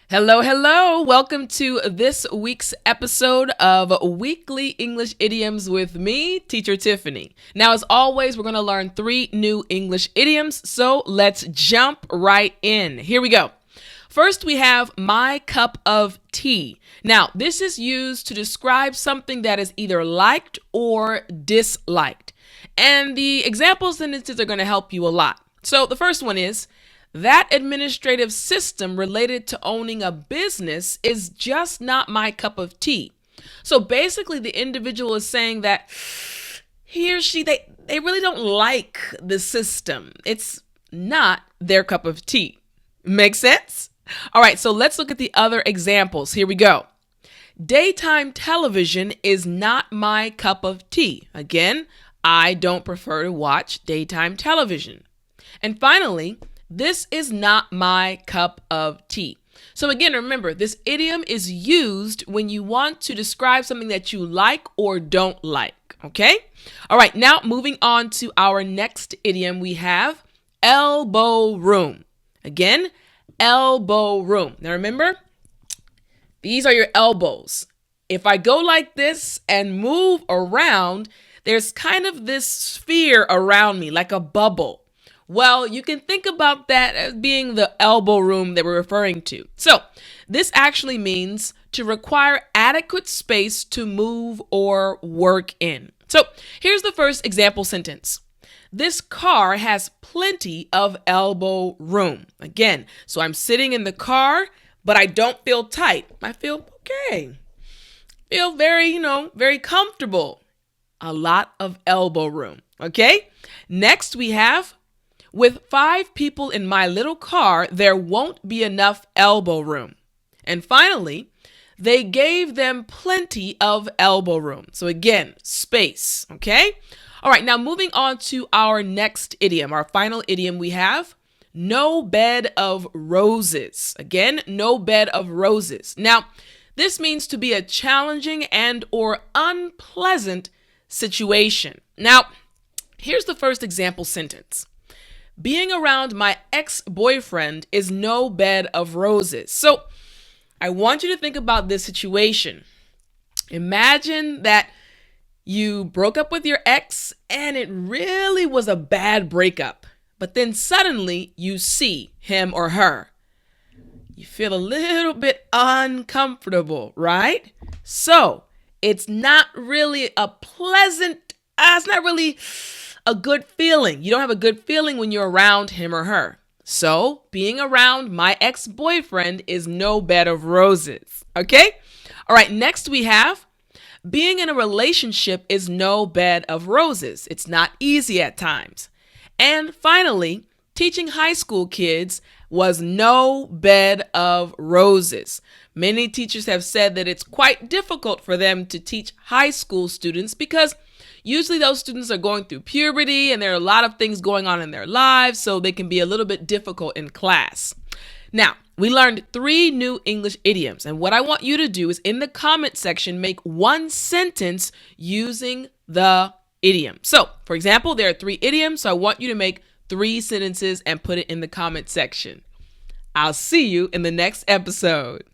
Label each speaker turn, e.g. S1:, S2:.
S1: Hello, hello. Welcome to this week's episode of Weekly English Idioms with me, Teacher Tiffany. Now, as always, we're going to learn 3 new English idioms, so let's jump right in. Here we go. First, we have my cup of tea. Now, this is used to describe something that is either liked or disliked. And the example sentences are going to help you a lot. So the first one is, that administrative system related to owning a business is just not my cup of tea. So basically, the individual is saying that he or she, they really don't like the system. It's not their cup of tea. Make sense? All right, so let's look at the other examples. Here we go. Daytime television is not my cup of tea. Again, I don't prefer to watch daytime television. And finally, this is not my cup of tea. So again, remember, this idiom is used when you want to describe something that you like or don't like, okay? All right, now moving on to our next idiom, we have elbow room. Again, elbow room. Now remember, these are your elbows. If I go like this and move around, there's kind of this sphere around me, like a bubble. Well, you can think about that as being the elbow room that we're referring to. So this actually means to require adequate space to move or work in. So here's the first example sentence. This car has plenty of elbow room. Again, so I'm sitting in the car, but I don't feel tight. I feel okay. Feel very, very comfortable. A lot of elbow room. Okay? Next we have, with 5 people in my little car, there won't be enough elbow room. And finally, they gave them plenty of elbow room. So again, space, okay? All right, now moving on to our next idiom, our final idiom we have, no bed of roses. Again, no bed of roses. Now, this means to be a challenging and or unpleasant situation. Now, here's the first example sentence. Being around my ex-boyfriend is no bed of roses. So I want you to think about this situation. Imagine that you broke up with your ex and it really was a bad breakup. But then suddenly you see him or her. You feel a little bit uncomfortable, right? So it's not really a pleasant, it's not really a good feeling. You don't have a good feeling when you're around him or her. So being around my ex-boyfriend is no bed of roses. Okay? All right, next we have being in a relationship is no bed of roses. It's not easy at times. And finally, teaching high school kids was no bed of roses. Many teachers have said that it's quite difficult for them to teach high school students because usually those students are going through puberty and there are a lot of things going on in their lives, so they can be a little bit difficult in class. Now, we learned 3 new English idioms, and what I want you to do is in the comment section, make 1 sentence using the idiom. So, for example, there are 3 idioms, so I want you to make 3 sentences and put it in the comment section. I'll see you in the next episode.